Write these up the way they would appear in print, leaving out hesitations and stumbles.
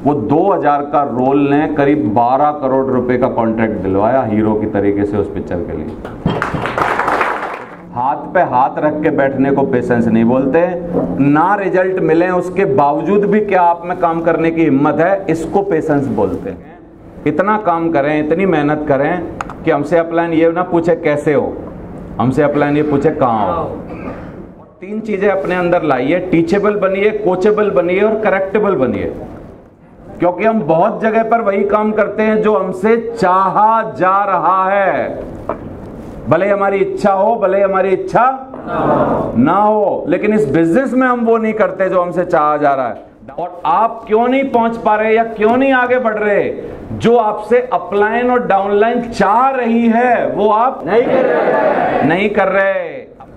वो 2000 का रोल ने करीब 12 करोड़ रुपए का कॉन्ट्रैक्ट दिलवाया हीरो की तरीके से उस पिक्चर के लिए। हाथ पे हाथ रख के बैठने को पेशेंस नहीं बोलते। ना रिजल्ट मिले उसके बावजूद भी क्या आप में काम करने की हिम्मत है, इसको पेशेंस बोलते हैं। इतना काम करें, इतनी मेहनत करें कि हमसे अपलाइन ये ना पूछे कैसे हो, हमसे अपलाइन ये पूछे कहाँ हो। 3 चीजें अपने अंदर लाइए, टीचेबल बनिए, कोचेबल बनिए और करेक्टेबल बनिए। क्योंकि हम बहुत जगह पर वही काम करते हैं जो हमसे चाहा जा रहा है, भले हमारी इच्छा हो, भले हमारी इच्छा ना हो, लेकिन इस बिजनेस में हम वो नहीं करते जो हमसे चाहा जा रहा है। और आप क्यों नहीं पहुंच पा रहे या क्यों नहीं आगे बढ़ रहे? जो आपसे अपलाइन और डाउनलाइन चाह रही है वो आप नहीं कर रहे।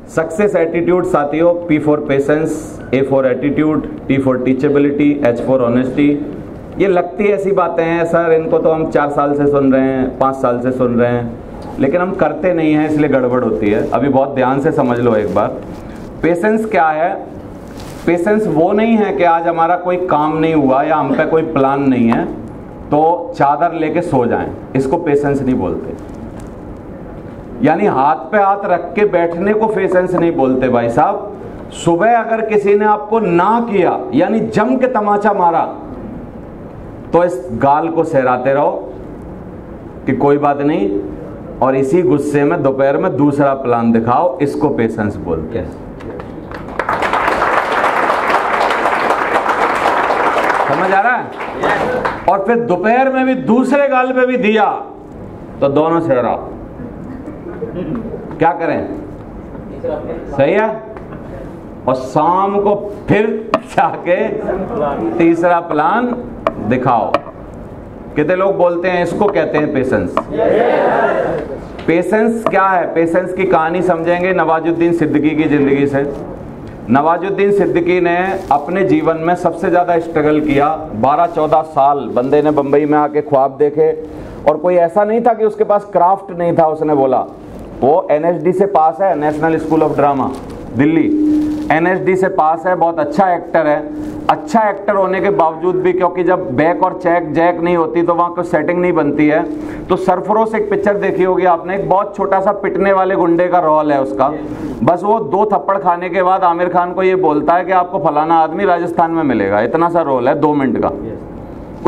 सक्सेस एटीट्यूड साथियों, P for patience, A for attitude, T for teachability, H for honesty. ये लगती ऐसी बातें हैं सर, इनको तो हम 4 साल से सुन रहे हैं, 5 साल से सुन रहे हैं, लेकिन हम करते नहीं हैं, इसलिए गड़बड़ होती है। अभी बहुत ध्यान से समझ लो एक बार। पेशेंस क्या है? पेशेंस वो नहीं है कि आज हमारा कोई काम नहीं हुआ या हम पे कोई प्लान नहीं है तो चादर लेके सो जाएं, इसको पेशेंस नहीं बोलते। यानी हाथ पे हाथ रख के बैठने को पेशेंस नहीं बोलते भाई साहब। सुबह अगर किसी ने आपको ना किया यानी जम के तमाचा मारा तो इस गाल को सहराते रहो कि कोई बात नहीं, और इसी गुस्से में दोपहर में दूसरा प्लान दिखाओ, इसको पेशेंस बोलते हैं। समझ आ रहा है? और फिर दोपहर में भी दूसरे गाल पे भी दिया तो दोनों सहरा। क्या करें? सही है। और शाम को फिर जाके तीसरा प्लान दिखाओ। कितने लोग बोलते हैं इसको कहते हैं पेशेंस। पेशेंस क्या है? पेशेंस की कहानी समझेंगे नवाजुद्दीन सिद्दीकी की जिंदगी से। नवाजुद्दीन सिद्दीकी ने अपने जीवन में सबसे ज्यादा स्ट्रगल किया। 12-14 साल बंदे ने बंबई में आके ख्वाब देखे, और कोई ऐसा नहीं था कि उसके पास क्राफ्ट नहीं था। उसने बोला वो NSD से पास है, national school of drama Delhi, NSD से पास है, बहुत अच्छा एक्टर है। अच्छा एक्टर होने के बावजूद भी, क्योंकि जब बैक और जैक नहीं होती तो वहाँ कोई सेटिंग नहीं बनती है, तो सरफरोश एक पिक्चर देखी होगी आपने, एक बहुत छोटा सा पिटने वाले गुंडे का रोल है उसका। बस वो 2 थप्पड़ खाने के बाद आमिर खान को ये बोलता है कि आपको फलाना आदमी राजस्थान में मिलेगा। इतना सा रोल है 2 मिनट का।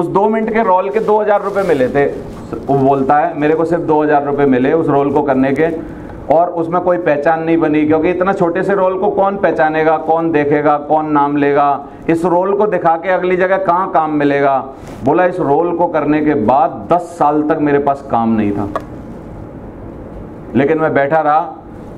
उस 2 मिनट के रोल के 2000 रुपये मिले थे। वो बोलता है मेरे को सिर्फ 2000 रुपये मिले उस रोल को करने के, और उसमें कोई पहचान नहीं बनी, क्योंकि इतना छोटे से रोल को कौन पहचानेगा, कौन देखेगा, कौन नाम लेगा। इस रोल को दिखा के अगली जगह कहाँ काम मिलेगा। बोला इस रोल को करने के बाद 10 साल तक मेरे पास काम नहीं था, लेकिन मैं बैठा रहा,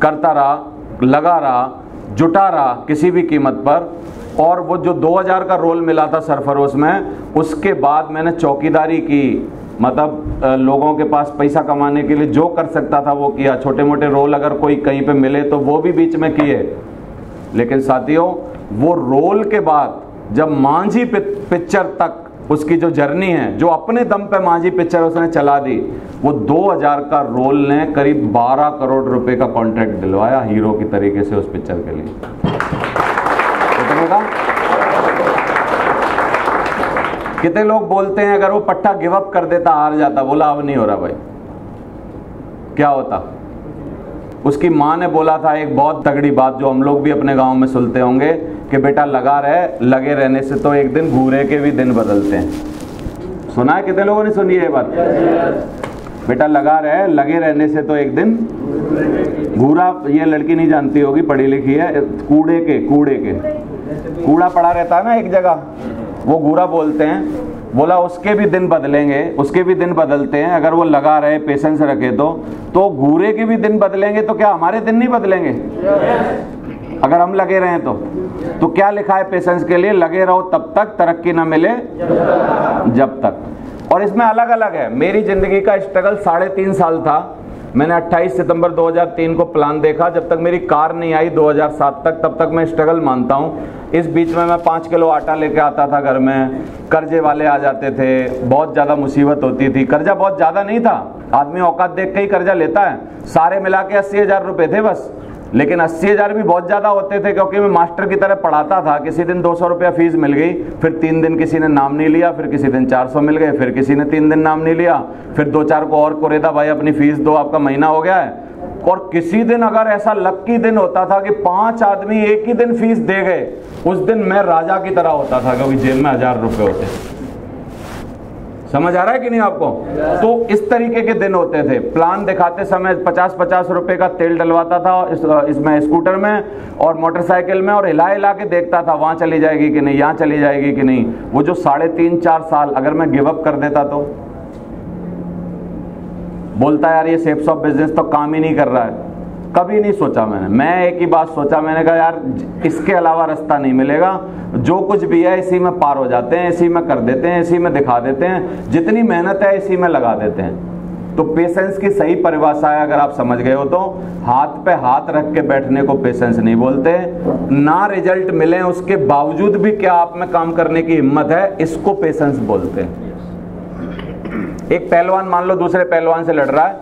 करता रहा, लगा रहा, जुटा रहा किसी भी कीमत पर। और वो जो 2000 का रोल मिला था सरफरोश में, उसके बाद मैंने चौकीदारी की, मतलब लोगों के पास पैसा कमाने के लिए जो कर सकता था वो किया। छोटे मोटे रोल अगर कोई कहीं पे मिले तो वो भी बीच में किए। लेकिन साथियों, वो रोल के बाद जब मांझी पिक्चर तक उसकी जो जर्नी है, जो अपने दम पे मांझी पिक्चर उसने चला दी, वो 2000 का रोल ने करीब 12 करोड़ रुपए का कॉन्ट्रैक्ट दिलवाया हीरो की तरीके से उस पिक्चर के लिए। कितने लोग बोलते हैं अगर वो पट्टा गिव अप कर देता, हार जाता, बोला अब नहीं हो रहा भाई, क्या होता? उसकी माँ ने बोला था एक बहुत तगड़ी बात जो हम लोग भी अपने गांव में सुनते होंगे कि बेटा लगे रहने से तो एक दिन घूरे के भी दिन बदलते हैं। सुना है? कितने लोगों ने सुनी है ये बात? बेटा लगे रहने से तो एक दिन घूरा, ये लड़की नहीं जानती होगी, पढ़ी लिखी है, कूड़े के कूड़ा पड़ा रहता है ना एक जगह, वो घूरा बोलते हैं। बोला उसके भी दिन बदलेंगे, उसके भी दिन बदलते हैं, अगर वो लगा रहे, पेशेंस रखे तो घूरे के भी दिन बदलेंगे, तो क्या हमारे दिन नहीं बदलेंगे? अगर हम लगे रहें तो क्या लिखा है पेशेंस के लिए? लगे रहो तब तक, तरक्की ना मिले जब तक। और इसमें अलग अलग है। मेरी जिंदगी का स्ट्रगल 3.5 साल था। मैंने 28 सितंबर 2003 को प्लान देखा, जब तक मेरी कार नहीं आई 2007 तक, तब तक मैं स्ट्रगल मानता हूँ। इस बीच में मैं 5 किलो आटा लेके आता था घर में, कर्जे वाले आ जाते थे, बहुत ज़्यादा मुसीबत होती थी। कर्जा बहुत ज़्यादा नहीं था, आदमी औकात देख के ही कर्जा लेता है। सारे मिला के 80,000 रुपये थे बस, लेकिन 80,000 भी बहुत ज़्यादा होते थे, क्योंकि मैं मास्टर की तरह पढ़ाता था। किसी दिन 200 रुपया फीस मिल गई, फिर 3 दिन किसी ने नाम नहीं लिया, फिर किसी दिन 400 मिल गए, फिर किसी ने 3 दिन नाम नहीं लिया, फिर 2-4 को और कोरेदा भाई अपनी फीस दो, आपका महीना हो गया है। और किसी दिन अगर ऐसा लक्की दिन होता था कि 5 आदमी एक ही दिन फीस दे गए, उस दिन मैं राजा की तरह होता था, क्योंकि जेब में 1000 रुपये होते। समझ आ रहा है कि नहीं आपको? तो इस तरीके के दिन होते थे। प्लान दिखाते समय 50-50 रुपए का तेल डलवाता था इसमें स्कूटर में और मोटरसाइकिल में, और हिला हिला के देखता था वहां चली जाएगी कि नहीं, यहाँ चली जाएगी कि नहीं। वो जो 3.5-4 साल अगर मैं गिव अप कर देता तो बोलता यार ये सेफ्स ऑफ बिजनेस तो काम ही नहीं कर रहा है। कभी नहीं सोचा मैं एक ही बात सोचा, मैंने कहा यार इसके अलावा रास्ता नहीं मिलेगा। जो कुछ भी है इसी में पार हो जाते हैं, इसी में कर देते हैं, इसी में दिखा देते हैं, जितनी मेहनत है इसी में लगा देते हैं। तो पेशेंस की सही परिभाषा है, अगर आप समझ गए हो तो, हाथ पे हाथ रख के बैठने को पेशेंस नहीं बोलते। ना रिजल्ट मिले उसके बावजूद भी क्या आप में काम करने की हिम्मत है, इसको पेशेंस बोलते हैं। एक पहलवान मान लो दूसरे पहलवान से लड़ रहा है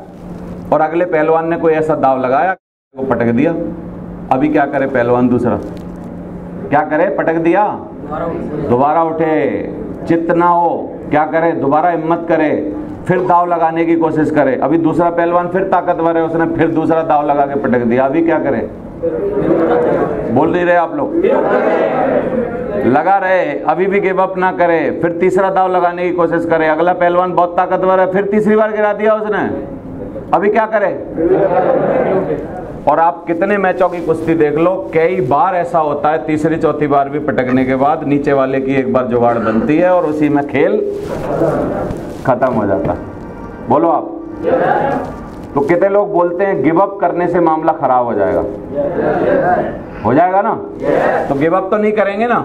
और अगले पहलवान ने कोई ऐसा दाव लगाया वो पटक दिया। अभी क्या करे पहलवान दूसरा? क्या करे? पटक दिया, दोबारा उठे, चित्त ना हो, क्या करे? दोबारा हिम्मत करे, फिर दाव लगाने की कोशिश करे। अभी दूसरा पहलवान फिर ताकतवर है, उसने फिर दूसरा दाव लगा के पटक दिया। अभी क्या करे? बोल नहीं रहे आप लोग? लगा रहे, अभी भी गिव अप ना करे, फिर तीसरा दाव लगाने की कोशिश करे। अगला पहलवान बहुत ताकतवर है, फिर तीसरी बार गिरा दिया उसने। अभी क्या करे? और आप कितने मैचों की कुश्ती देख लो, कई बार ऐसा होता है तीसरी चौथी बार भी पटकने के बाद नीचे वाले की एक बार जुगाड़ बनती है और उसी में खेल खत्म हो जाता है। बोलो आप। तो कितने लोग बोलते हैं गिव अप करने से मामला खराब हो जाएगा? हो जाएगा ना? तो गिव अप तो नहीं करेंगे ना?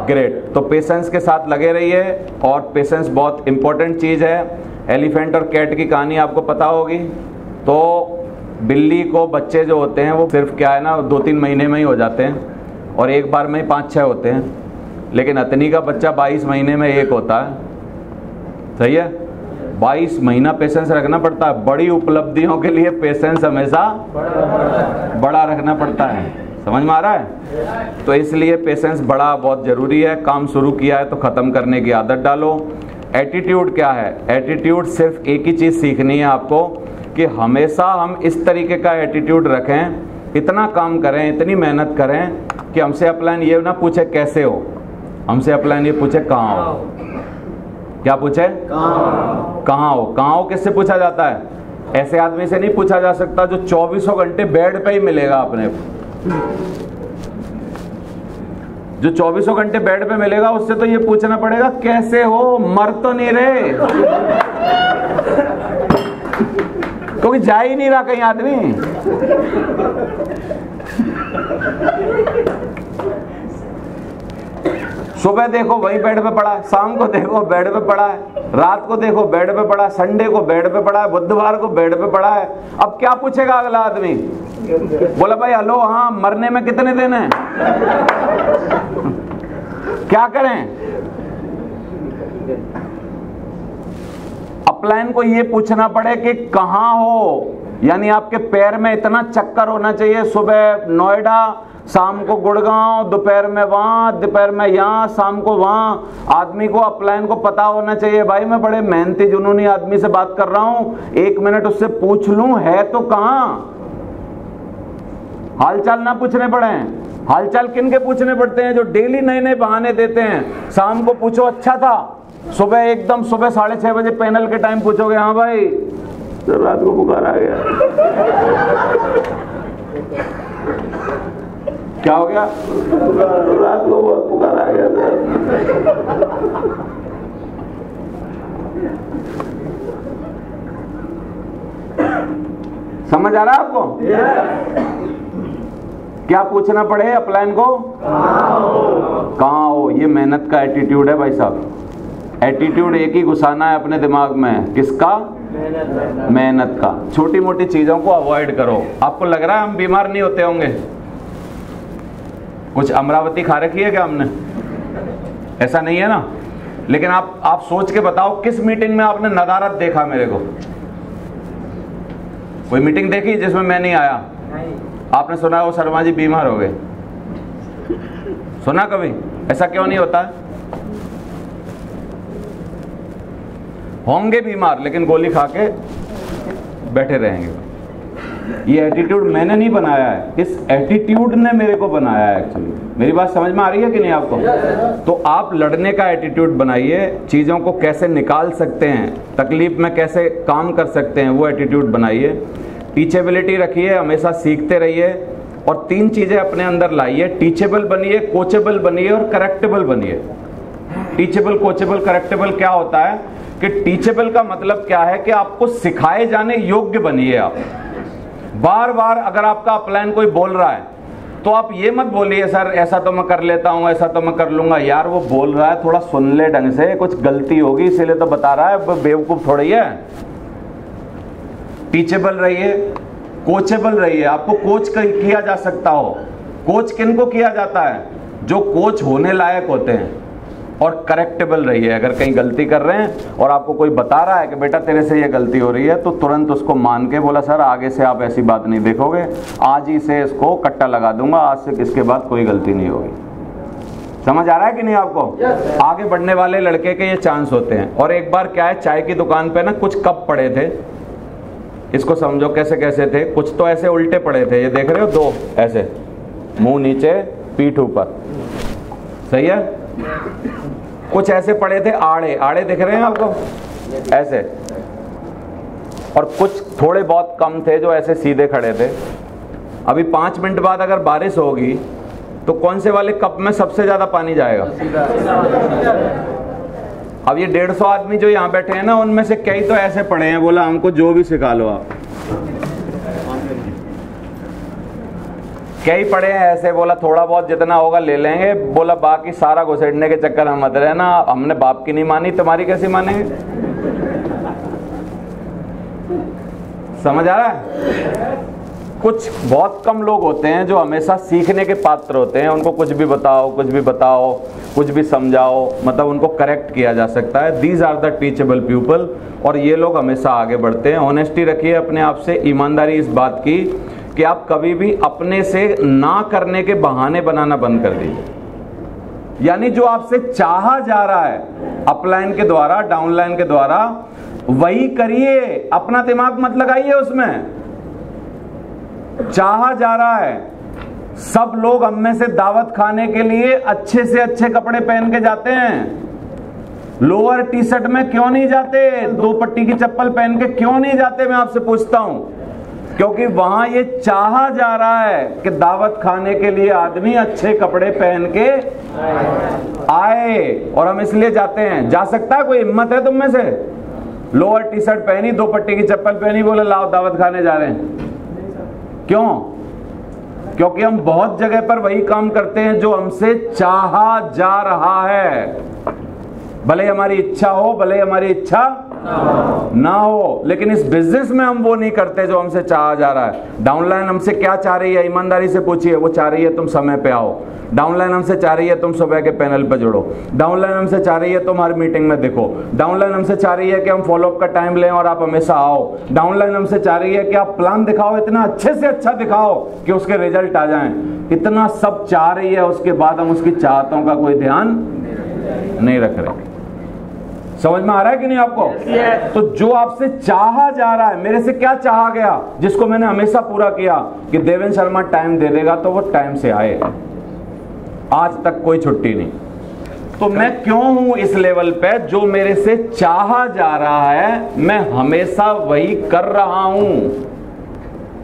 ग्रेट। तो पेशेंस के साथ लगे रहिए, और पेशेंस बहुत इंपॉर्टेंट चीज है। एलिफेंट और कैट की कहानी आपको पता होगी। तो बिल्ली को बच्चे जो होते हैं वो सिर्फ क्या है ना 2-3 महीने में ही हो जाते हैं, और एक बार में ही 5-6 होते हैं। लेकिन अतनी का बच्चा 22 महीने में एक होता है। सही है? 22 महीना पेशेंस रखना पड़ता है। बड़ी उपलब्धियों के लिए पेशेंस हमेशा बड़ा रखना पड़ता है। समझ में आ रहा है? तो इसलिए पेशेंस बड़ा बहुत जरूरी है। काम शुरू किया है तो खत्म करने की आदत डालो। एटीट्यूड क्या है? एटीट्यूड सिर्फ एक ही चीज सीखनी है आपको, कि हमेशा हम इस तरीके का एटीट्यूड रखें, इतना काम करें, इतनी मेहनत करें कि हमसे अपलाइन ये ना पूछे कैसे हो, हमसे अपलाइन ये पूछे कहाँ हो। क्या पूछे? कहाँ हो। कहाँ हो किससे पूछा जाता है? ऐसे आदमी से नहीं पूछा जा सकता जो 24 घंटे बेड पे ही मिलेगा अपने। जो 24 घंटे बेड पे मिलेगा उससे तो ये पूछना पड़ेगा कैसे हो, मर तो नहीं रहे, क्योंकि जा ही नहीं रहा कहीं आदमी। सुबह देखो वही बेड पे पड़ा है, शाम को देखो बेड पे पड़ा है, रात को देखो बेड पे पड़ा है, संडे को बेड पे पड़ा है, बुधवार को बेड पे पड़ा है। अब क्या पूछेगा अगला आदमी? बोला भाई हेलो, हाँ मरने में कितने दिन हैं? क्या करें? अपलाइन को ये पूछना पड़े कि कहां हो, यानी आपके पैर में इतना चक्कर होना चाहिए, सुबह नोएडा, शाम को गुड़गांव, दोपहर में वहां, दोपहर में यहां, शाम को वहां। आदमी को अपलाइन को पता होना चाहिए भाई मैं बड़े मेहनती जुनूनी आदमी से बात कर रहा हूं, 1 मिनट उससे पूछ लूं है तो कहां। हालचाल ना पूछने पड़े। हालचाल किन के पूछने पड़ते हैं? जो डेली नए नए बहाने देते हैं। शाम को पूछो अच्छा था, सुबह एकदम सुबह 6:30 बजे पैनल के टाइम पूछोगे हाँ भाई तो रात को बुखार आ गया। क्या हो गया? रात को बहुत बुखार आ गया सर। समझ आ रहा है आपको? क्या पूछना पड़े अपलाइन को? कहाँ हो। ये मेहनत का एटीट्यूड है भाई साहब। एटीट्यूड एक ही घुसाना है अपने दिमाग में। किसका? मेहनत का। छोटी मोटी चीजों को अवॉइड करो। आपको लग रहा है हम बीमार नहीं होते होंगे? कुछ अमरावती खा रखी है क्या हमने? ऐसा नहीं है ना। लेकिन आप सोच के बताओ किस मीटिंग में आपने नदारत देखा मेरे को? कोई मीटिंग देखी जिसमें मैं नहीं आया? आपने सुना वो शर्मा जी बीमार हो गए, सुना कभी? ऐसा क्यों नहीं होता? होंगे बीमार लेकिन गोली खा के बैठे रहेंगे। ये एटीट्यूड मैंने नहीं बनाया है, इस एटीट्यूड ने मेरे को बनाया है एक्चुअली। मेरी बात समझ में आ रही है कि नहीं आपको? तो आप लड़ने का एटीट्यूड बनाइए, चीज़ों को कैसे निकाल सकते हैं, तकलीफ में कैसे काम कर सकते हैं, वो एटीट्यूड बनाइए। टीचेबिलिटी रखिए, हमेशा सीखते रहिए और 3 चीज़ें अपने अंदर लाइए। टीचेबल बनिए, कोचेबल बनिए और करेक्टेबल बनिए। टीचेबल, कोचेबल, करेक्टेबल क्या होता है कि टीचेबल का मतलब क्या है कि आपको सिखाए जाने योग्य बनिए। आप बार बार अगर आपका अपलाइन कोई बोल रहा है तो आप ये मत बोलिए सर ऐसा तो मैं कर लेता हूं, ऐसा तो मैं कर लूंगा। यार वो बोल रहा है, थोड़ा सुन ले ढंग से, कुछ गलती होगी इसीलिए तो बता रहा है, बेवकूफ थोड़ी है। टीचेबल रहिए, कोचेबल रहिए। आपको कोच किया जा सकता हो। कोच किनको किया जाता है? जो कोच होने लायक होते हैं। और करेक्टेबल रहिए, अगर कहीं गलती कर रहे हैं और आपको कोई बता रहा है कि बेटा तेरे से ये गलती हो रही है, तो तुरंत उसको मान के बोला सर आगे से आप ऐसी बात नहीं देखोगे, आज ही से इसको कट्टा लगा दूंगा, आज से इसके बाद कोई गलती नहीं होगी। समझ आ रहा है कि नहीं आपको? आगे बढ़ने वाले लड़के के ये चांस होते हैं। और एक बार क्या है, चाय की दुकान पे ना कुछ कप पड़े थे, इसको समझो कैसे कैसे थे। कुछ तो ऐसे उल्टे पड़े थे, ये देख रहे हो, 2 ऐसे, मुंह नीचे पीठ ऊपर, सही है। कुछ ऐसे पड़े थे आड़े, आड़े दिख रहे हैं आपको ऐसे, और कुछ थोड़े बहुत कम थे जो ऐसे सीधे खड़े थे। अभी 5 मिनट बाद अगर बारिश होगी तो कौन से वाले कप में सबसे ज्यादा पानी जाएगा? अब ये 150 आदमी जो यहाँ बैठे हैं ना, उनमें से कई तो ऐसे पड़े हैं, बोला हमको जो भी सिखा लो आप। कई पड़े हैं ऐसे, बोला थोड़ा बहुत जितना होगा ले लेंगे, बोला बाकी सारा घुसेड़ने के चक्कर में मत रहना, हमने बाप की नहीं मानी, तुम्हारी कैसी मानेंगे? समझ आ रहा है? कुछ बहुत कम लोग होते हैं जो हमेशा सीखने के पात्र होते हैं। उनको कुछ भी बताओ, कुछ भी बताओ, कुछ भी समझाओ, मतलब उनको करेक्ट किया जा सकता है। These are the teachable people, और ये लोग हमेशा आगे बढ़ते हैं। ऑनेस्टी रखिए अपने आप से, ईमानदारी इस बात की कि आप कभी भी अपने से ना करने के बहाने बनाना बंद कर दीजिए। यानी जो आपसे चाहा जा रहा है अपलाइन के द्वारा, डाउनलाइन के द्वारा, वही करिए, अपना दिमाग मत लगाइए उसमें। चाहा जा रहा है, सब लोग हम में से दावत खाने के लिए अच्छे से अच्छे कपड़े पहन के जाते हैं, लोअर टी शर्ट में क्यों नहीं जाते? 2 पट्टी की चप्पल पहन के क्यों नहीं जाते? मैं आपसे पूछता हूं। क्योंकि वहां ये चाहा जा रहा है कि दावत खाने के लिए आदमी अच्छे कपड़े पहन के आए, और हम इसलिए जाते हैं। जा सकता है कोई? हिम्मत है तुम में से? लोअर टी शर्ट पहनी, 2 पट्टी की चप्पल पहनी, बोले लाओ दावत खाने जा रहे हैं। क्यों? क्योंकि हम बहुत जगह पर वही काम करते हैं जो हमसे चाहा जा रहा है, भले हमारी इच्छा हो, भले हमारी इच्छा ना हो। लेकिन इस बिजनेस में हम वो नहीं करते जो हमसे चाहा जा रहा है। डाउनलाइन हमसे क्या चाह रही है? ईमानदारी से पूछिए। वो चाह रही है तुम समय पे आओ। डाउनलाइन हमसे चाह रही है तुम सुबह के पैनल पे जुड़ो। डाउनलाइन हमसे चाह रही है तुम हर मीटिंग में दिखो। डाउनलाइन हमसे चाह रही है कि हम फॉलोअप का टाइम लें और आप हमेशा आओ। डाउनलाइन हमसे चाह रही है कि आप प्लान दिखाओ, इतना अच्छे से अच्छा दिखाओ कि उसके रिजल्ट आ जाएं। इतना सब चाह रही है, उसके बाद हम उसकी चाहतों का कोई ध्यान नहीं रख रहे। समझ में आ रहा है कि नहीं आपको? तो जो आपसे चाहा जा रहा है, मेरे से क्या चाहा गया जिसको मैंने हमेशा पूरा किया कि देवेंद्र शर्मा टाइम दे देगा, तो वो टाइम से आए। आज तक कोई छुट्टी नहीं। तो मैं क्यों हूं इस लेवल पे? जो मेरे से चाहा जा रहा है मैं हमेशा वही कर रहा हूं।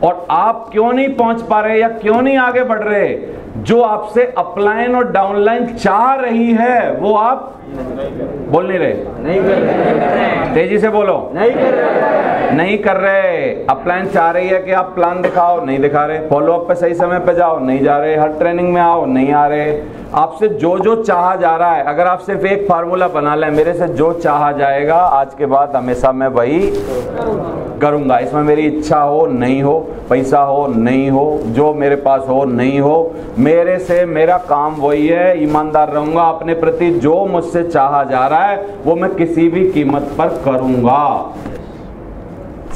और आप क्यों नहीं पहुंच पा रहे या क्यों नहीं आगे बढ़ रहे? जो आपसे अपलाइन और डाउनलाइन चाह रही है वो आप बोल नहीं रहे, नहीं कर रहे। तेजी से बोलो, नहीं कर रहे, नहीं कर रहे। अपलाइन चाह रही है कि आप प्लान दिखाओ, नहीं दिखा रहे। फॉलोअप पे सही समय पे जाओ, नहीं जा रहे। हर ट्रेनिंग में आओ, नहीं आ रहे। आपसे जो जो चाहा जा रहा है, अगर आप सिर्फ एक फार्मूला बना लें, मेरे से जो चाहा जाएगा आज के बाद हमेशा मैं वही करूंगा। इसमें मेरी इच्छा हो नहीं हो, पैसा हो नहीं हो, जो मेरे पास हो नहीं हो, मेरे से मेरा काम वही है। ईमानदार रहूंगा अपने प्रति। जो मुझसे चाहा जा रहा है वो मैं किसी भी कीमत पर करूंगा।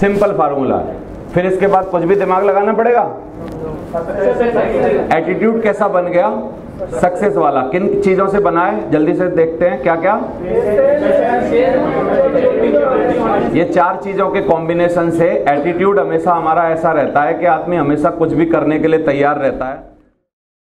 सिंपल फार्मूला है। फिर इसके बाद कुछ भी दिमाग लगाना पड़ेगा। एटीट्यूड कैसा बन गया? सक्सेस वाला। किन चीजों से बना है? जल्दी से देखते हैं क्या क्या। ये 4 चीजों के कॉम्बिनेशन से एटीट्यूड हमेशा हमारा ऐसा रहता है कि आदमी हमेशा कुछ भी करने के लिए तैयार रहता है।